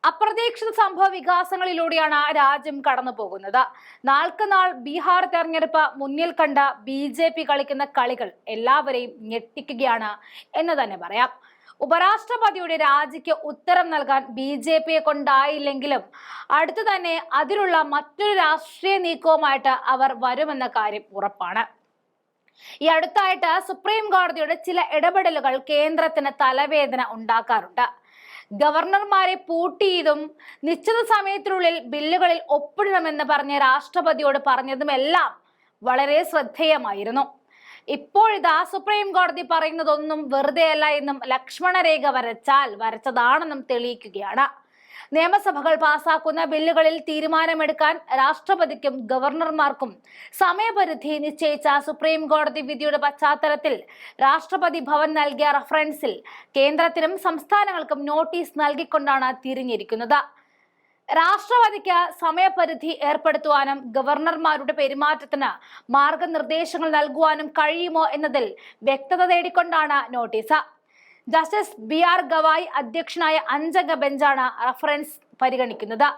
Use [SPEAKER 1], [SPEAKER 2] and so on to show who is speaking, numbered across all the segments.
[SPEAKER 1] അപ്രതീക്ഷിത സംഭവ വികാസങ്ങളിലൂടെയാണ് രാജ്യം കടന്നു പോകുന്നത്. നാൾക്കുനാൾ ബീഹാർ തെരഞ്ഞെടുപ്പ് മുന്നിൽ കണ്ട BJP കളിക്കുന്ന കളികൾ എല്ലാവരെയും ഞെട്ടിക്കുകയാണ് എന്ന് തന്നെ പറയാം. ഉപരാഷ്ട്രപതിയുടെ രാജിക്ക് ഉത്തരം നൽകാൻ BJPയെ കൊണ്ടായില്ലെങ്കിലും അടുത്തു തന്നെ അതിലുള്ള മറ്റൊരു രാഷ്ട്രീയ നീക്കവുമായിട്ട് അവർ വരുമെന്ന കാര്യം ഉറപ്പാണ്. ഈ അടുത്തായിട്ട് സുപ്രീം കോടതിയുടെ ചില ഇടപെടലുകൾ കേന്ദ്രത്തിന് തലവേദന ഉണ്ടാക്കാറുണ്ട്. ഗവർണർമാരെ പൂട്ടിയതും നിശ്ചിത സമയത്തിനുള്ളിൽ ബില്ലുകളിൽ ഒപ്പിടണമെന്ന് പറഞ്ഞ രാഷ്ട്രപതിയോട് പറഞ്ഞതുമെല്ലാം വളരെ ശ്രദ്ധേയമായിരുന്നു. ഇപ്പോഴിതാ സുപ്രീം കോടതി പറയുന്നതൊന്നും വെറുതെയല്ല എന്നും ലക്ഷ്മണരേഖ വരച്ചാൽ വരച്ചതാണെന്നും തെളിയിക്കുകയാണ്. നിയമസഭകൾ പാസാക്കുന്ന ബില്ലുകളിൽ തീരുമാനമെടുക്കാൻ രാഷ്ട്രപതിക്കും ഗവർണർമാർക്കും സമയപരിധി നിശ്ചയിച്ച സുപ്രീം കോടതി വിധിയുടെ പശ്ചാത്തലത്തിൽ രാഷ്ട്രപതി ഭവൻ നൽകിയ റഫറൻസിൽ കേന്ദ്രത്തിനും സംസ്ഥാനങ്ങൾക്കും നോട്ടീസ് നൽകിക്കൊണ്ടാണ് തിരിഞ്ഞിരിക്കുന്നത്. രാഷ്ട്രപതിക്ക് സമയപരിധി ഏർപ്പെടുത്തുവാനും ഗവർണർമാരുടെ പെരുമാറ്റത്തിന് മാർഗനിർദ്ദേശങ്ങൾ നൽകുവാനും കഴിയുമോ എന്നതിൽ വ്യക്തത തേടിക്കൊണ്ടാണ് നോട്ടീസ്. ജസ്റ്റിസ് BR ഗവായ് അധ്യക്ഷനായ 5-അംഗ ബെഞ്ചാണ് റഫറൻസ് പരിഗണിക്കുന്നത്.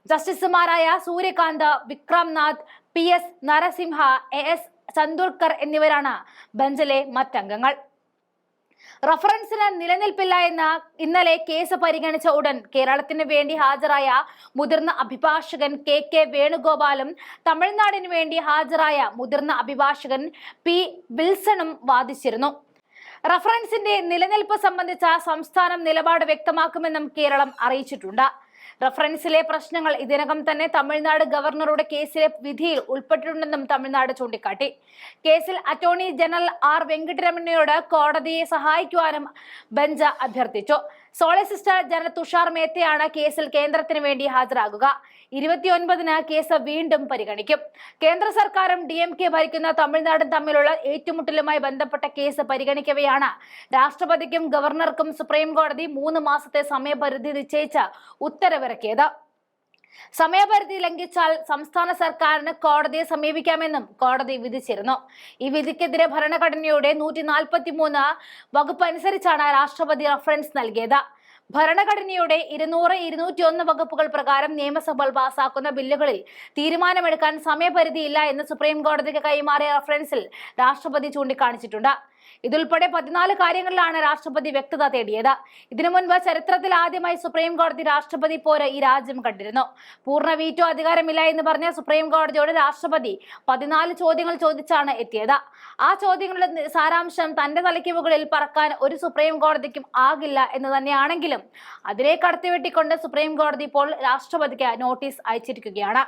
[SPEAKER 1] ജസ്റ്റിസുമാരായ സൂര്യകാന്ത്, വിക്രംനാഥ്, PS നരസിംഹ, AS ചന്ദോർക്കർ എന്നിവരാണ് ബെഞ്ചിലെ മറ്റംഗങ്ങൾ. റഫറൻസിന് നിലനിൽപ്പില്ല എന്ന് ഇന്നലെ കേസ് പരിഗണിച്ച ഉടൻ കേരളത്തിന് വേണ്ടി ഹാജരായ മുതിർന്ന അഭിഭാഷകൻ KK വേണുഗോപാലും തമിഴ്നാടിന് വേണ്ടി ഹാജരായ മുതിർന്ന അഭിഭാഷകൻ P വിൽസണും വാദിച്ചിരുന്നു. റഫറൻസിന്റെ നിലനിൽപ്പ് സംബന്ധിച്ച സംസ്ഥാനം നിലപാട് വ്യക്തമാക്കുമെന്നും കേരളം അറിയിച്ചിട്ടുണ്ട്. റഫറൻസിലെ പ്രശ്നങ്ങൾ ഇതിനകം തന്നെ തമിഴ്നാട് ഗവർണറുടെ കേസിലെ വിധിയിൽ ഉൾപ്പെട്ടിട്ടുണ്ടെന്നും തമിഴ്നാട് ചൂണ്ടിക്കാട്ടി. കേസിൽ അറ്റോർണി ജനറൽ R വെങ്കിട്ടരമണയോട് കോടതിയെ സഹായിക്കുവാനും ബെഞ്ച് അഭ്യർത്ഥിച്ചു. സോളിസിറ്റർ ജനറൽ തുഷാർ മേത്തയാണ് കേസിൽ കേന്ദ്രത്തിന് വേണ്ടി ഹാജരാകുക. 29-ന് കേസ് വീണ്ടും പരിഗണിക്കും. കേന്ദ്ര സർക്കാരും DMK ഭരിക്കുന്ന തമിഴ്നാടും തമ്മിലുള്ള ഏറ്റുമുട്ടലുമായി ബന്ധപ്പെട്ട കേസ് പരിഗണിക്കവെയാണ് രാഷ്ട്രപതിക്കും ഗവർണർക്കും സുപ്രീം കോടതി 3 മാസത്തെ സമയപരിധി നിശ്ചയിച്ച് ഉത്തരവിറക്കിയത്. സമയപരിധി ലംഘിച്ചാൽ സംസ്ഥാന സർക്കാരിന് കോടതിയെ സമീപിക്കാമെന്നും കോടതി വിധിച്ചിരുന്നു. ഈ വിധിക്കെതിരെ ഭരണഘടനയുടെ 143 വകുപ്പ് അനുസരിച്ചാണ് രാഷ്ട്രപതി റഫറൻസ് നൽകിയത്. ഭരണഘടനയുടെ 200, 201 വകുപ്പുകൾ പ്രകാരം നിയമസഭകൾ പാസാക്കുന്ന ബില്ലുകളിൽ തീരുമാനമെടുക്കാൻ സമയപരിധിയില്ല എന്ന് സുപ്രീം കോടതിക്ക് കൈമാറിയ റഫറൻസിൽ രാഷ്ട്രപതി ചൂണ്ടിക്കാണിച്ചിട്ടുണ്ട്. ഇതുൾപ്പെടെ 14 കാര്യങ്ങളിലാണ് രാഷ്ട്രപതി വ്യക്തത തേടിയത്. ഇതിനു മുൻപ് ചരിത്രത്തിൽ ആദ്യമായി സുപ്രീം കോടതി രാഷ്ട്രപതി പോര് ഈ രാജ്യം കണ്ടിരുന്നു. പൂർണ്ണ വീറ്റോ അധികാരമില്ല എന്ന് പറഞ്ഞ സുപ്രീം കോടതിയോട് രാഷ്ട്രപതി 14 ചോദ്യങ്ങൾ ചോദിച്ചാണ് എത്തിയത്. ആ ചോദ്യങ്ങളുടെ സാരാംശം തന്റെ തലയ്ക്ക് മുകളിൽ പറക്കാൻ ഒരു സുപ്രീം കോടതിക്കും ആകില്ല എന്ന് തന്നെയാണെങ്കിലും അതിനെ കടത്തിവെട്ടിക്കൊണ്ട് സുപ്രീം കോടതി ഇപ്പോൾ രാഷ്ട്രപതിക്ക് നോട്ടീസ് അയച്ചിരിക്കുകയാണ്.